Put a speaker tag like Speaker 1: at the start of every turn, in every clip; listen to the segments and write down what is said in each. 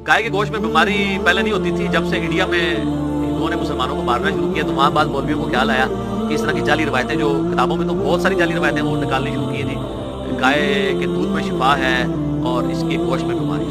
Speaker 1: गाय के गोश्त में बीमारी पहले नहीं होती थी, जब से इंडिया में हिंदुओं ने मुसलमानों को मारना शुरू किया तो वहाँ बाद मौलवियों को ख्याल आया कि इस तरह की जाली रवायतें, जो किताबों में तो बहुत सारी जाली रवायतें वो निकालनी शुरू की थी। गाय के दूध में शिफा है और इसके गोश्त में बीमारी।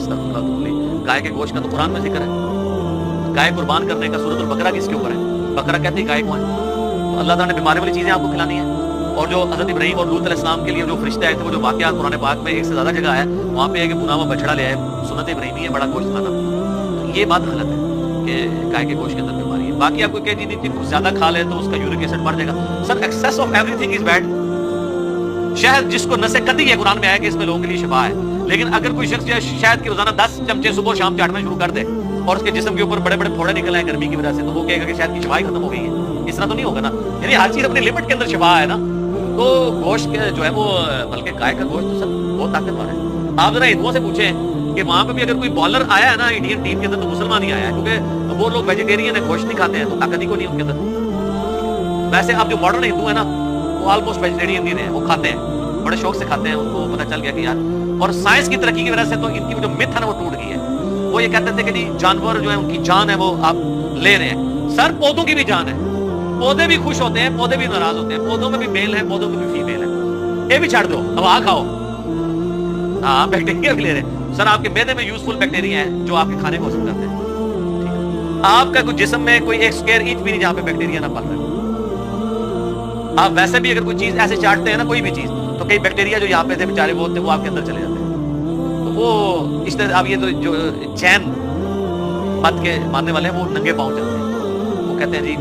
Speaker 1: गाय के गोश्त का तो कुरान में जिक्र है। गाय कुर्बान करने का सूरत अल-बकरा किसके ऊपर है? बकरा कहते हैं गाय को है। तो अल्लाह ताला ने बीमारी वाली चीज़ें आपको खिलानी है। और जो हज़रत इब्राहीम और लूत अलैहिस्सलाम के लिए जो फरिश्ते आए थे, वो जो वाक़या कुरान पाक में एक से ज़्यादा जगह है, वहाँ पे है कि बुना हुआ बछड़ा ले आए, सुन्नत इब्राहीमी है बड़ा गोश्त खाना। तो ये बात गलत है कि गाय के गोश्त के अंदर बीमारी है। बाकी आपको कह दी कुछ ज़्यादा खा ले तो उसका यूरिक एसिड बढ़ जाएगा। Sir, excess of everything is bad. शहद जिसको नसे कती है, कुरान में आया कि इसमें लोगों के लिए शिफा है, लेकिन अगर कोई शख्स शहद के रोजाना 10 चमचे सुबह शाम चाटना शुरू कर दे और उसके जिस्म के ऊपर बड़े बड़े फोड़े निकल आए गर्मी की वजह से, तो वो कहेगा कि शहद की शिफा खत्म हो गई है। इस तरह तो नहीं होगा ना। यानी हर चीज अपनी लिमिट के अंदर शिफा है ना। तो गोश्त के जो है वो, बल्कि गाय का गोश्त तो सर बहुत ताकतवर है। आप जरा हिंदुओं से पूछें कि वहां पे भी अगर कोई बॉलर आया है ना इंडियन टीम के अंदर, तो मुसलमान ही आया है, क्योंकि वो लोग वेजिटेरियन है, गोश्त नहीं खाते हैं, तो ताकत ही को नहीं उनके अंदर। वैसे अब जो मॉडर्न हिंदू है ना, वो ऑलमोस्ट वेजिटेरियन ही है, वो खाते हैं, बड़े शौक से खाते हैं। उनको पता चल गया कि यार, और साइंस की तरक्की की वजह से तो इनकी जो मिथ है ना वो टूट गई है। वो ये कहते थे कि जी जानवर जो है उनकी जान है वो आप ले रहे हैं। सर, पौधों की भी जान है, पौधे भी खुश होते हैं, पौधे भी नाराज होते हैं, पौधों में भी मेल है, पौधों में भी फीमेल है। ये भी छाड़ दो, अब आ खाओ। हाँ, बैक्टीरिया भी ले रहे हैं। सर, आपके मैदे में यूजफुल बैक्टीरिया है जो आपके खाने को असर करते हैं। आपका कुछ जिस्म में कोई एक स्क्वायर इंच भी नहीं जहाँ पे बैक्टीरिया ना पल रहे हो। आप वैसे भी अगर कोई चीज ऐसे चाटते हैं ना, कोई भी चीज, तो कई बैक्टीरिया जो यहाँ पे थे बेचारे वो होते, वो आपके अंदर चले जाते हैं। तो वो इस तरह, अब ये तो जो जैन मत के मानने वाले हैं, वो नंगे पाँव चलते हैं। वो कहते हैं जी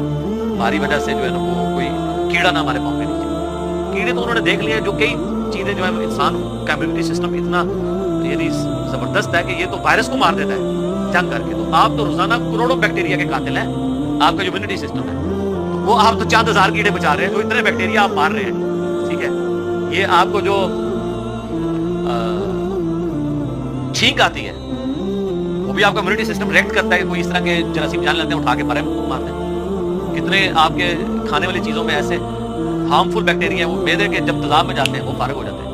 Speaker 1: हमारी वजह से जो है ना वो कोई कीड़ा ना हमारे पाँव में नीचे। कीड़े तो उन्होंने देख लिए, जो कई चीजें जो है इंसान का इम्यूनिटी सिस्टम इतना यदि जबरदस्त है कि ये तो वायरस को मार देता है जंग करके। तो आप तो रोजाना करोड़ों बैक्टीरिया के कातिल हैं। आपका जो इम्यूनिटी सिस्टम है, तो वो आप तो चंद हजार कीड़े बचा रहे हैं, जो इतने बैक्टीरिया आप मार रहे हैं। ठीक है, ये आपको जो छींक आती है, वो भी आपका इम्यूनिटी सिस्टम रिएक्ट करता है कि कोई इस तरह के जरासीम जान लेते हैं, उठा के मारते हैं। कितने आपके खाने वाली चीजों में ऐसे हार्मफुल बैक्टीरिया वो मैदे के जब तेजाब में जाते हैं वो फारग हो जाते हैं।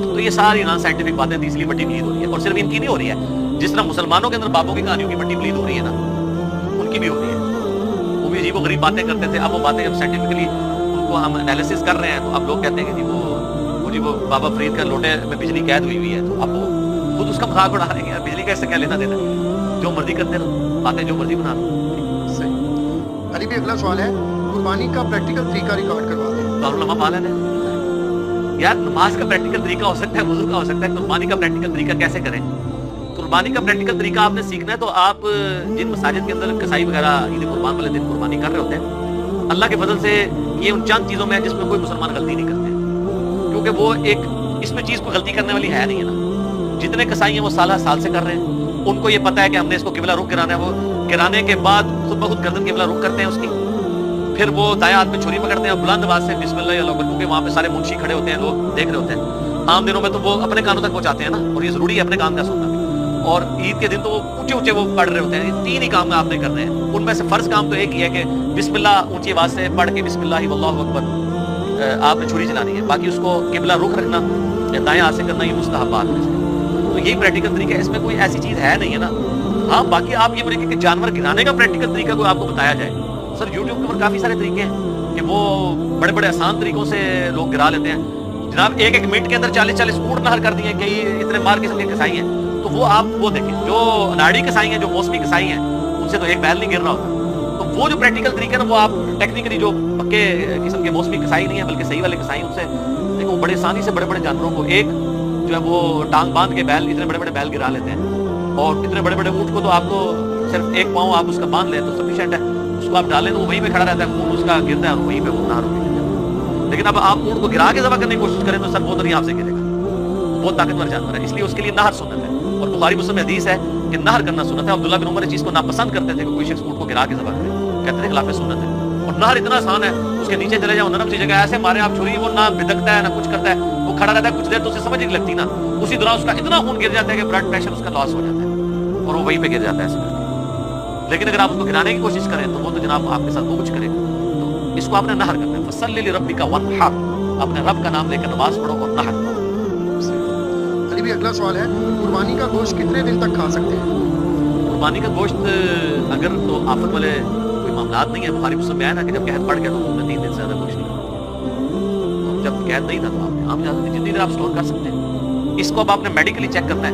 Speaker 1: तो ये सारी नॉन साइंटिफिक बातें थी, इसलिए बट्टी ब्लीड हो रही है। और सिर्फ इनकी नहीं हो रही है, जिस तरह मुसलमानों के अंदर बाबों की कहानियों की बट्टी ब्लीड हो रही है ना, उनकी भी हो रही है। वो भी अजीब गरीब बातें करते थे, अब वो बातें जब साइंटिफिकली उनको हम एनालिसिस कर रहे हैं, तो अब लोग कहते हैं कि जी वो बाबा फरीद का लोटे में बिजली कैद हुई हुई है। तो अब वो खुद उसका मजाक उड़ा रहे हैं, बिजली का इससे क्या लेना देना, जो मर्जी करते रहो, बातें जो मर्जी बना लो।
Speaker 2: अली भी अगला सवाल है, कुर्बानी का प्रैक्टिकल तरीका रिकॉर्ड करवा दें।
Speaker 1: दारुल पालन है यार, नमाज का प्रैक्टिकल तरीका हो सकता है, वुजू का हो सकता है, कुर्बानी का प्रैक्टिकल तरीका कैसे करें? कुर्बानी का प्रैक्टिकल तरीका आपने सीखना है तो आप जिन मसाजिद के अंदर कसाई वगैरह ईद कुर्बान वाले दिन कुर्बानी कर रहे होते हैं, अल्लाह के फजल से ये उन चंद चीजों में है जिसमें कोई मुसलमान गलती नहीं करते, क्योंकि वो एक इसमें चीज को गलती करने वाली है नहीं है ना। जितने कसाई हैं वो साल से कर रहे हैं, उनको ये पता है कि हमने इसको किबला रुख गिराना है। वो गिराने के बाद खुद ब खुद गर्दन किबला रुख करते हैं उसकी, फिर वो दायां हाथ में छुरी पकड़ते हैं, बुलंद आवाज से बिस्मिल्लाह अल्लाहू अकबर, क्योंकि वहां पे सारे मुंशी खड़े होते हैं, लोग देख रहे होते हैं। आम दिनों में तो वो अपने कानों तक पहुंचाते हैं ना, और ये जरूरी है अपने कान का सुनना भी। और ईद के दिन तो वो ऊंचे ऊंचे वो पढ़ रहे होते हैं। ये तीन ही काम आपने करने हैं, उनमें से फर्ज काम तो एक ही है कि बिस्मिल्लाह ऊंची आवाज से पढ़ के बिस्मिल्लाह वल्लाहु अकबर आपने छुरी चलानी है। बाकी उसको किबला रुख रखना या दाएं हाथ से करना, ये मुस्तहबात है। तो यही प्रैक्टिकल तरीका है, इसमें कोई ऐसी चीज है नहीं है ना। हाँ, बाकी आप ये बोलिए कि जानवर गिराने का प्रैक्टिकल तरीका कोई आपको बताया जाए, सर यूट्यूब के ऊपर काफी सारे तरीके हैं कि वो बड़े बड़े आसान तरीकों से लोग गिरा लेते हैं। जनाब एक मिनट के अंदर 40-40 ऊंट नहर कर दिए, कई इतने मार किस्म के कसाई हैं। तो वो आप वो देखें, जो अनाड़ी कसाई हैं, जो मौसमी कसाई हैं, उनसे तो एक बैल नहीं गिर रहा होता। तो वो जो प्रैक्टिकल तरीके ना, वो आप टेक्निकली जो पक्के किस्म के मौसमी कसाई नहीं है बल्कि सही वाले कसाई, उनसे देखो बड़े आसानी से बड़े बड़े जानवरों को एक जो है वो टांग बांध के बैल, इतने बड़े बड़े बैल गिरा लेते हैं। और इतने बड़े बड़े ऊंट को तो आपको सिर्फ एक पाँव आप उसका बांध लें तो सफिशिएंट है। उसको आप डालें तो वो वहीं पे खड़ा रहता है, खून उसका गिरता है, वहीं पे वो नहर होती है। लेकिन अब आप ऊंट को गिरा के ज़बह करने की कोशिश करें तो सर वो तो नहीं आपसे गिरेगा, बहुत ताकतवर जानवर है, इसलिए उसके लिए नहर सुन्नत है। और बुखारी मुस्लिम में हदीस है कि नहर करना सुन्नत है। अब्दुल्लाह बिन उमर इस चीज को नापसंद करते थे कि कोई शख्स ऊंट को गिरा के ज़बह करे, कहते थे खिलाफ सुन्नत है। और नहर इतना आसान है, उसके नीचे चले जाओ, नरम सी जगह, ऐसे मारे आप छुरी, वो ना बिदकता है ना कुछ करता है, वो खड़ा रहता है कुछ देर तो उसे समझ नहीं लगती ना, उसी दौरान उसका इतना खून गिर जाता है कि ब्लड प्रेशर उसका लॉस हो जाता है और वो वहीं पे गिर जाता है ऐसे करके। लेकिन अगर आप उसको गिराने की कोशिश करें तो वो तो जनाब आपके साथ वो कुछ करेगा। तो इसको आपने नहर करना है, फसल्लि लिरब्बिका वन्हर, अपने रब का नाम लेकर नमाज पढ़ो और नहर करो।
Speaker 2: अली भी अगला सवाल है, कुर्बानी का गोश्त कितने दिन तक खा सकते हैं?
Speaker 1: قربانی کا گوشت اگر تو آفت والے کوئی معاملات نہیں ہے. بخاری مسلم میں آیا نا کہ جب قحط پڑ گیا تو اس نے 3 دن سے زیادہ گوشت نہیں کھایا. اور جب قحط نہیں تھا تو آپ نے عام اجازت جتنی دیر آپ اسٹور کر سکتے ہیں. اس کو اب آپ نے میڈیکلی چیک کرنا ہے.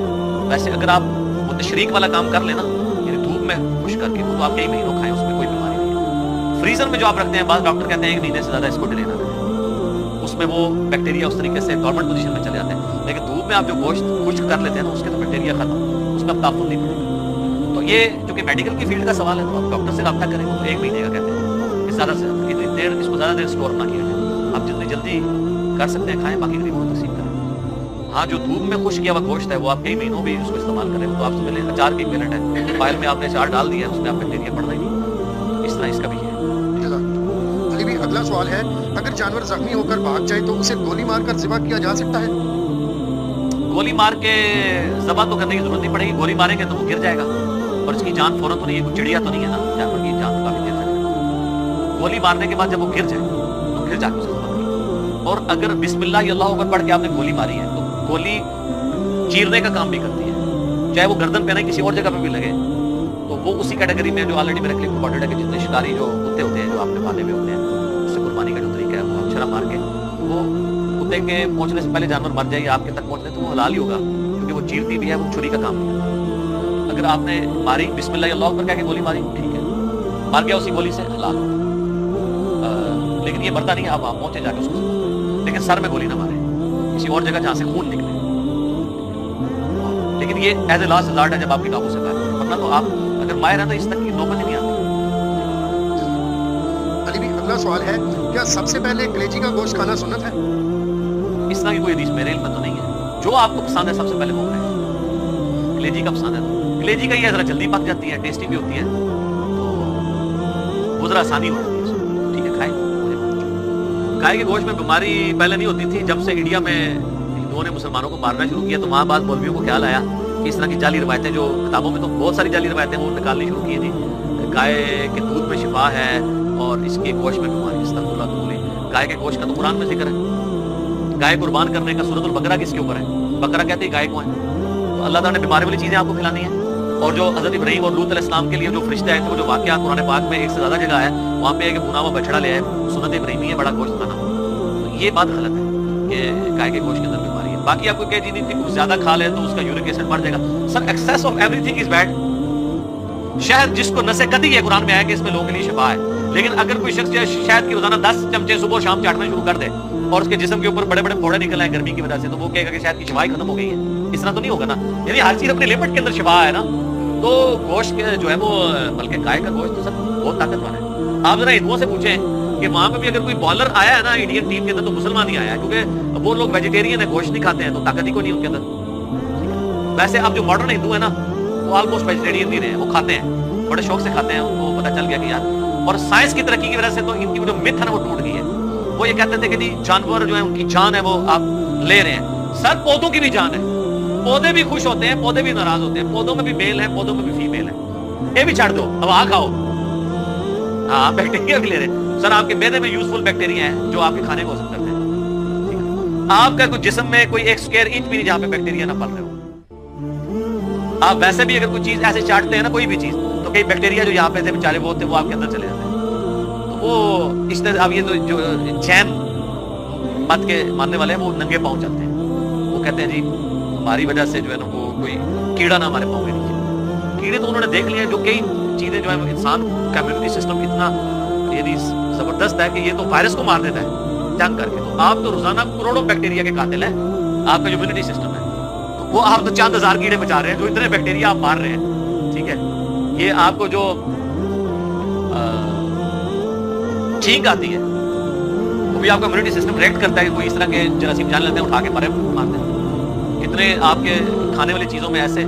Speaker 1: ویسے اگر آپ وہ تشریق والا کام کر لینا یعنی دھوپ میں خشک کر کے وہ تو آپ کئی مہینوں کھائیں, اس میں کوئی بیماری نہیں ہے. فریزر میں جو آپ رکھتے ہیں بعض ڈاکٹر کہتے ہیں 1 مہینے سے زیادہ اس کو ڈیلے نہ کریں, اس میں وہ بیکٹیریا اس طریقے سے نارمل پوزیشن میں چلے جاتے ہیں. لیکن دھوپ میں آپ جو گوشت خشک کر لیتے ہیں نا اس کے تو بیکٹیریا ختم, اس میں اب تحفظ نہیں پڑے گا. تو یہ جو کہ میڈیکل کی فیلڈ کا سوال ہے تو آپ ڈاکٹر سے رابطہ کریں, تو 1 مہینے کا کہتے ہیں کہ زیادہ سے زیادہ اتنی دیر اس کو زیادہ دیر اسٹور نہ کیا جائے. آپ جتنی جلدی کر سکتے ہیں کھائیں, باقی کی بہت تقسیم کریں. ہاں جو دھوپ میں خشک کیا ہوا گوشت ہے وہ آپ کئی مہینوں بھی اس کو استعمال کریں تو آپ سے پہلے اچار کی پیلٹ ہے, فائل میں آپ نے اچار ڈال دیا ہے, اس میں آپ بیکٹیریا پڑنا ہی نہیں. اس طرح اس کا بھی ہے.
Speaker 2: علی بھی اگلا سوال ہے, اگر جانور زخمی ہو کر بھاگ جائے تو اسے گولی مار کر ذبح کیا جا سکتا ہے؟
Speaker 1: گولی مار کے ذبح تو کرنے کی ضرورت نہیں پڑے گی. گولی ماریں گے تو وہ گر جائے گا اور اس کی جان فوراً تو نہیں ہے, کوئی چڑیا تو نہیں ہے نا جانور کی جان کافی دیر تک. گولی مارنے کے بعد جب وہ گر جائے تو پھر جا کے اسے ذبح کریں. اور اگر بسم اللہ اللہ اکبر پڑھ کے آپ نے گولی ماری ہے تو گولی چیرنے کا کام بھی کرتی ہے, چاہے وہ گردن پہ نہیں کسی اور جگہ پہ بھی لگے تو وہ اسی کیٹیگری میں جو آلریڈی میرے کلپ ریکارڈڈ ہے کہ جتنے شکاری جو کتے ہوتے ہیں جو آپ نے پالے ہوئے ہوتے ہیں اس سے قربانی کا جو طریقہ ہے وہ آپ چھڑا مار کے وہ کتے کے پہنچنے سے پہلے جانور مر جائے یا آپ کے تک پہنچنے تو وہ حلال ہی ہوگا کیونکہ وہ چیرتی بھی ہے, وہ چھری کا کام بھی ہے. اگر آپ نے ماری بسم اللہ اللہ اکبر کہہ کے گولی ماری ٹھیک ہے, مار گیا اسی گولی سے حلال ہوگا. لیکن یہ مرتا نہیں ہے, آپ پہنچے جا کے اس کو, لیکن سر میں گولی نہ مارے, کسی اور جگہ جہاں سے خون نکلے. لیکن یہ ایز اے لاسٹ ریزارٹ ہے جب آپ کے قابو سے باہر ہے, ورنہ تو آپ اگر مائر ہیں تو اس تک کی نوبت ہی نہیں آتی.
Speaker 2: علی بھی اگلا سوال ہے, کیا سب سے پہلے کلیجی کا گوشت کھانا سنت ہے؟
Speaker 1: اس طرح کی کوئی حدیث میرے علم میں تو نہیں ہے. جو آپ کو پسند ہے سب سے پہلے وہ کھائیں. کلیجی کا پسند ہے تو کلیجی کا یہ ذرا جلدی پک جاتی ہے, ٹیسٹی بھی ہوتی ہے, تو وہ ذرا آسانی ہو جاتی ہے, ٹھیک ہے کھائیں. گائے کے گوشت میں بیماری پہلے نہیں ہوتی تھی, جب سے انڈیا میں ہندوؤں نے مسلمانوں کو مارنا شروع کیا تو وہاں بعض مولویوں کو خیال آیا کہ اس طرح کی جعلی روایتیں جو کتابوں میں تو بہت ساری جعلی روایتیں وہ نکالنی شروع کی تھی. گائے کے دودھ میں شفا ہے اور اس کے گوشت میں بیماری. استغفر اللہ بولی, گائے کے گوشت کا تو قرآن میں ذکر ہے. گائے قربان کرنے کا سورۃ البقرہ کس کے اوپر ہے؟ بقرہ کہتے ہیں گائے کو ہے. تو اللہ تعالیٰ نے بیماری والی چیزیں آپ کو کھلانی ہیں. اور جو حضرت ابراہیم اور لوط علیہ السلام کے لیے جو فرشتے آئے تھے وہ جو واقعہ قرآن پاک میں ایک سے زیادہ جگہ ہے وہاں پہ ایک بنا ہوا بچڑا لے آئے, سنت ابراہیمی ہے بڑا گوشت کھانا. تو یہ بات غلط ہے کہ گائے کے گوشت کے اندر بیماری ہے. باقی آپ کو کہہ دی تھی کچھ زیادہ کھا لے تو اس کا یورک ایسڈ بڑھ جائے گا. Sir excess of everything is bad. شہد جس کو نسے قطعی ہے قرآن میں آیا کہ اس میں لوگوں کے لیے شفا ہے, لیکن اگر کوئی شخص شہد کی روزانہ 10 چمچے صبح شام چاٹنا شروع کر دے اور اس کے جسم کے اوپر بڑے بڑے پھوڑے نکل آئے گرمی کی وجہ سے تو وہ کہے گا کہ شہد کی شفا ختم ہو گئی ہے. اس طرح تو نہیں ہوگا نا. یعنی ہر چیز اپنے لمٹ کے اندر شفا ہے نا. تو گوشت جو ہے وہ بلکہ گائے کا گوشت تو سر بہت طاقتور ہے. آپ ذرا ہندوؤں سے پوچھیں کہ وہاں پہ بھی اگر کوئی بالر آیا ہے نا انڈین ٹیم کے اندر تو مسلمان ہی آیا ہے, کیونکہ وہ لوگ ویجیٹیرین ہیں, گوشت نہیں کھاتے ہیں, تو طاقت ہی کو نہیں ان کے اندر. ویسے اب جو ماڈرن ہندو ہیں نا وہ آلموسٹ ویجیٹیرین بھی رہے ہیں, وہ کھاتے ہیں, بڑے شوق سے کھاتے ہیں, ان کو پتہ چل گیا کہ یار. اور سائنس کی ترقی کی وجہ سے تو ان کی جو متھ ہے نا وہ ٹوٹ گئی ہے. وہ یہ کہتے تھے کہ جی جانور جو ہے ان کی جان ہے وہ آپ لے رہے ہیں. سر پودوں کی بھی جان ہے, پودے بھی خوش ہوتے ہیں, پودے بھی ناراض ہوتے ہیں, پودوں میں بھی میل ہے, پودوں میں بھی فیمیل ہے. یہ بھی چھڑ دو, اب آ کھاؤ. ہاں بیکٹیریا بھی لے رہے ہیں. سر آپ کے میدے میں یوزفل بیکٹیریا ہیں جو آپ کے کھانے کو حاصل کرتے ہیں. آپ کا کوئی جسم میں کوئی 1 اسکوائر انچ بھی نہیں جہاں پہ بیکٹیریا نہ پل رہے ہو. آپ ویسے بھی اگر کوئی چیز ایسے چاٹتے ہیں نا کوئی بھی چیز تو کئی بیکٹیریا جو یہاں پہ تھے بیچارے وہ ہوتے ہیں وہ آپ کے اندر چلے جاتے ہیں. تو وہ اس طرح اب یہ تو جو جین مت کے ماننے والے ہیں وہ ننگے پاؤں چلتے ہیں. وہ کہتے ہیں جی ہماری وجہ سے جو ہے نا وہ کوئی کیڑا نہ ہمارے پاؤں کے نیچے. کیڑے تو انہوں نے دیکھ لیا جو کئی چیزیں جو ہے انسان کا امیونٹی سسٹم اتنا یعنی زبردست ہے کہ یہ تو وائرس کو مار دیتا ہے جنگ کر کے. تو آپ تو روزانہ کروڑوں بیکٹیریا کے قاتل ہیں. آپ کا جو امیونٹی سسٹم ہے تو وہ آپ تو چند ہزار کیڑے بچا رہے ہیں جو اتنے بیکٹیریا آپ مار رہے ہیں. ٹھیک ہے, یہ آپ کو جو چھینک آتی ہے وہ بھی آپ کا امیونٹی سسٹم ریئیکٹ کرتا ہے کہ کوئی اس طرح کے جراثیم جان لیتے ہیں اٹھا کے مرے مارتے ہیں. کتنے آپ کے کھانے والی چیزوں میں ایسے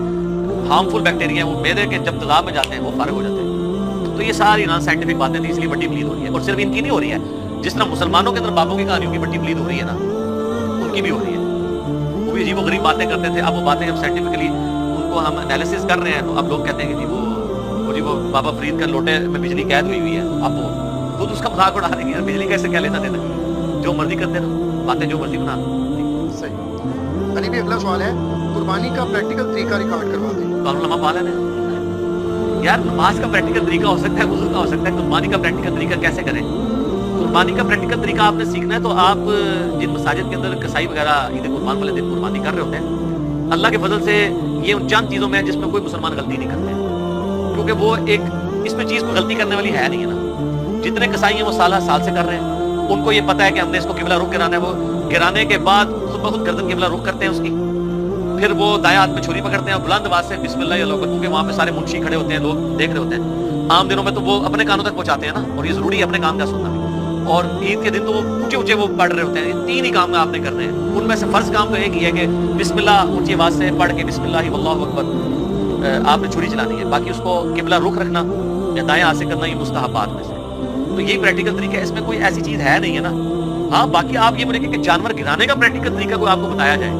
Speaker 1: ہارمفل بیکٹیریا ہیں وہ میدے کے جب تیزاب میں جاتے ہیں وہ فارغ ہو جاتے ہیں. تو یہ ساری نان سائنٹیفک باتیں تھیں, اس لیے بٹی بلید ہو رہی ہے. اور صرف ان کی نہیں ہو رہی ہے, جس طرح مسلمانوں کے اندر بابوں کی کہانیوں کی بٹی بلید ہو رہی ہے نا ان کی بھی ہو رہی ہے. وہ بھی عجیب و غریب باتیں کرتے تھے. اب وہ باتیں ہم سائنٹیفکلی ان کو ہم انالیسس کر رہے ہیں تو اب لوگ کہتے ہیں کہ جی وہ بابا فرید کا لوٹے میں بجلی قید ہوئی ہے. اب وہ خود اس کا مذاق اڑا رہے ہیں, بجلی کیسے کیا لینا دینا, جو مرضی کرتے رہو, باتیں جو مرضی بنا.
Speaker 2: صحیح. علی بھی اگلا سوال ہے, قربانی کا پریکٹیکل طریقہ ریکارڈ کروا دیں.
Speaker 1: قانون لمحہ پا لینے यार नमाज का प्रैक्टिकल तरीका हो सकता है, वुज़ू का हो सकता है, कुर्बानी का प्रैक्टिकल तरीका कैसे करें? कुर्बानी का प्रैक्टिकल तरीका आपने सीखना है तो आप जिन मसाजिद के अंदर कसाई वगैरह ईद कुर्बान वाले दिन कुर्बानी कर रहे होते हैं, अल्लाह के फजल से ये उन चंद चीज़ों में है जिसमें कोई मुसलमान गलती नहीं करते, क्योंकि वो एक इसमें चीज़ को गलती करने वाली है नहीं है ना। जितने कसाई हैं वो साल से कर रहे हैं, उनको ये पता है कि हमने इसको किबला रुख गिराना है, वो गिराने के बाद खुद ब खुद गर्दन किबला रुख करते हैं उसकी, फिर वो दायां हाथ में छुरी पकड़ते हैं और बुलंद आवाज से बिस्मिल्लाह अल्लाहू अकबर, क्योंकि वहाँ पे सारे मुंशी खड़े होते हैं, लोग देख रहे होते हैं। आम दिनों में तो वो अपने कानों तक पहुंचाते हैं ना, और ये जरूरी है अपने काम का सुनना भी। और ईद के दिन तो वो ऊंचे ऊंचे वो पढ़ रहे होते हैं। ये 3 ही काम आपने करने हैं, उनमें से फर्ज काम तो एक ही है कि बिस्मिल्लाह ऊंची आवाज से पढ़ के बिस्मिल्लाह वल्लाहु अकबर आपने छुरी चलानी है, बाकी उसको किबला रुख रखना या दाएं हाथ से करना ये मुस्तहबात में से। तो यही प्रैक्टिकल तरीका है, इसमें कोई ऐसी चीज है नहीं है ना। हाँ, बाकी आप ये बोले कि जानवर गिराने का प्रैक्टिकल तरीका कोई आपको बताया जाए,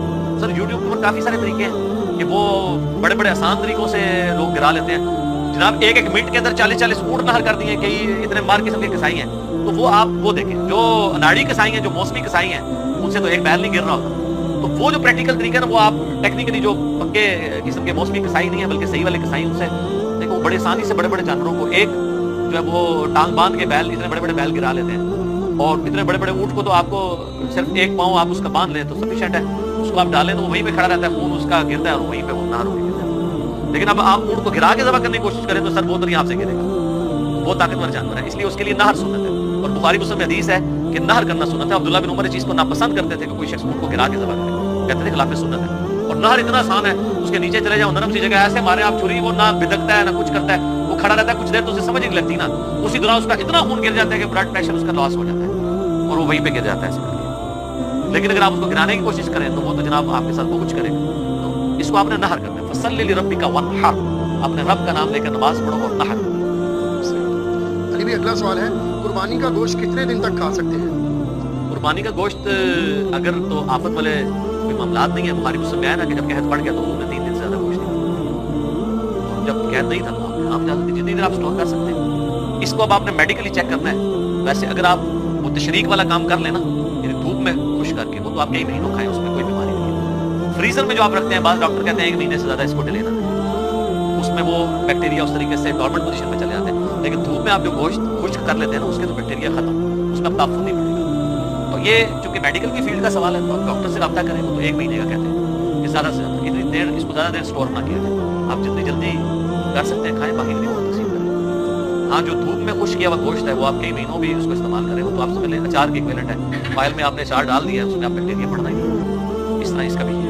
Speaker 1: सर यूट्यूब पर काफी सारे तरीके हैं कि वो बड़े बड़े आसान तरीकों से लोग गिरा लेते हैं। जनाब 1-1 मिनट के अंदर 40-40 ऊँट नहर कर दिए कि इतने मार किस्म के कसाई हैं, तो वो आप वो देखें। जो अनाड़ी कसाई हैं, जो मौसमी कसाई हैं, उनसे तो एक बैल नहीं गिर रहा होता। तो वो जो प्रैक्टिकल तरीका है ना, वो आप टेक्निकली जो पक्के किस्म के मौसमी कसाई नहीं है बल्कि सही वाले कसाई, उनसे देखो बड़े आसानी से बड़े बड़े जानवरों को एक जो है वो टांग बांध के बैल, इतने बड़े बड़े बैल गिरा लेते हैं। और इतने बड़े बड़े ऊँट को तो आपको सिर्फ एक पाँव आप उसका बांध लें तो सफिशिएंट है, उसको आप डालें तो वो वहीं पे खड़ा रहता है, खून उसका गिरता है और वहीं पे वो नहर होगी। लेकिन अब आप ऊँट को गिरा के ज़बह करने की कोशिश करें तो सर वो तो नहीं आपसे गिरेगा, वो ताकतवर जानवर है, इसलिए उसके लिए नहर सुन्नत है। और बुखारी मुस्लिम में हदीस है कि नहर करना सुन्नत है। अब्दुल्लाह बिन उमर इस चीज़ को नापसंद करते थे कि कोई शख्स ऊँट को गिरा के ज़बह करे, कहते थे खिलाफ सुन्नत है। और नहर इतना आसान है, उसके नीचे चले जाओ, नरम सी जगह ऐसे मारे आप छुरी, वो ना बिदकता है ना कुछ करता है, वो खड़ा रहता है कुछ देर तो उसे समझ ही नहीं लगती ना, उसी दौरान उसका इतना खून गिर जाता है कि ब्लड प्रेशर उसका लॉस हो जाता है और वो वहीं पे गिर जाता है। लेकिन अगर आप उसको गिराने की कोशिश करें तो वो तो जनाब आपके साथ वो कुछ करेगा। तो इसको आपने नहर करना है, फसल्लि लिरब्बिका वन्हर, अपने रब का नाम लेकर नमाज पढ़ो और नहर।
Speaker 2: अली भाई अगला सवाल है, कुर्बानी का गोश्त कितने दिन तक खा सकते हैं?
Speaker 1: कुर्बानी का गोश्त अगर तो आफत वाले कोई मामलात नहीं है, बुखारी मुस्लिम में है ना कि जब कहत पड़ गया तो उन्होंने 3 दिन से ज्यादा गोश्त नहीं खाया, और जब कहत नहीं था तो आपने आम जाती जितनी देर आप स्टोर कर सकते हैं। इसको अब आपने मेडिकली चेक करना है। वैसे अगर आप वो तशरीक वाला काम कर लेना, यानी धूप में खुश करके, वो तो आप कई महीनों खाएं, उसमें कोई बीमारी नहीं है। फ्रीजर में जो आप रखते हैं, बाद डॉक्टर कहते हैं 1 महीने से ज्यादा इसको डिले ना करें, उसमें वो बैक्टीरिया उस तरीके से डॉर्मेंट पोजीशन में चले जाते हैं। लेकिन धूप में आप जो गोश्त खुश्क कर लेते हैं ना, उसके तो बैक्टीरिया खत्म, उसमें अब तहफ़्फ़ुज़ नहीं पड़ेगा। तो ये चूंकि मेडिकल की फील्ड का सवाल है तो आप डॉक्टर से रब्ता करें, वो तो 1 महीने का कहते हैं कि ज़्यादा से ज़्यादा इतनी देर इसको ज़्यादा देर स्टोर ना किया जाए। आप जितनी जल्दी कर सकते हैं खाएं, बाकी नहीं बहुत तकसीम करें। हाँ, जो धूप में खुश्क किया हुआ गोश्त है वो आप कई महीनों भी उसको इस्तेमाल करें, वो तो आप समझ लें अचार के इक्विवेलेंट है। फाइल में आपने अचार डाल दिया है, उसमें आप बैक्टीरिया बढ़ना ही, इस तरह इसका भी है।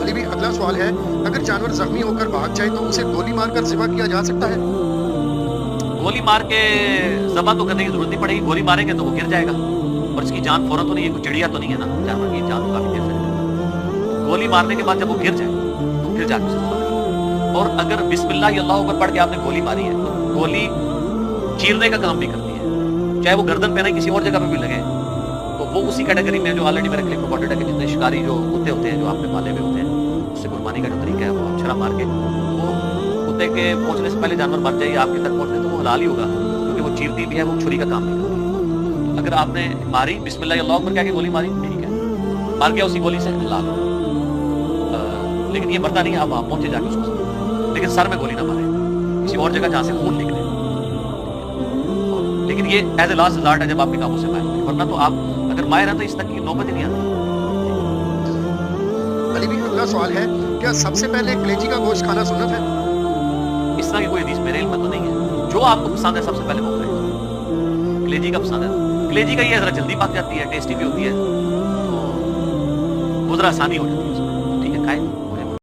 Speaker 2: अली भाई अगला सवाल है, अगर जानवर जख्मी होकर भाग जाए तो उसे गोली मारकर ज़िबा किया जा सकता है?
Speaker 1: गोली मार के ज़बह तो करने की जरूरत नहीं पड़ेगी, गोली मारेंगे तो वो गिर जाएगा और इसकी जान फौरन तो नहीं है, कोई चिड़िया तो नहीं है ना, जानवर की जान तो काफी देर से। गोली मारने के बाद जब वो गिर जाए तो फिर जाके उसे ज़बह करें। और अगर बिस्मिल्लाह अल्लाहू अकबर पढ़ के आपने गोली मारी है तो गोली चीरने का काम भी करती है, चाहे वो गर्दन पे ना किसी और जगह पे भी लगे, तो वो उसी कैटेगरी में जो ऑलरेडी मेरे क्लिक रिकॉर्डेड है कि जितने शिकारी जो कुत्ते होते हैं जो आपने पाले हुए होते हैं, उससे कुर्बानी का जो तरीका है वो आप छरा मार के वो कुत्ते के पहुंचने से पहले जानवर मर जाए आपके तक पहुंचने तो वो हलाल ही होगा, क्योंकि वो चीरती भी है, वो छुरी का काम नहीं करती। तो अगर आपने मारी बिस्मिल्लाह अल्लाहू अकबर कह के गोली मारी, ठीक है, मार गया उसी गोली से हलाल। लेकिन ये मरता नहीं है, आप वहां पहुंचे जाके उसको, लेकिन सर में गोली ना मारे, किसी और जगह जहां से खून निकले। लेकिन ये एज ए लास्ट रिजॉर्ट है जब आपके काबू से बाहर निकले, वरना तो आप अगर मायर हैं तो इस तक की नौबत ही नहीं आती।
Speaker 2: अली भी अगला सवाल है, क्या सबसे पहले कलेजी का गोश्त खाना सुन्नत है?
Speaker 1: इस तरह की कोई हदीस मेरे इल्म में तो नहीं है। जो आपको पसंद है सबसे पहले वो कलेजी, कलेजी का पसंद है, कलेजी का ये जरा जल्दी पक जाती है, टेस्टी भी होती है, तो वो जरा आसानी हो जाती है उसमें, ठीक है खाएं।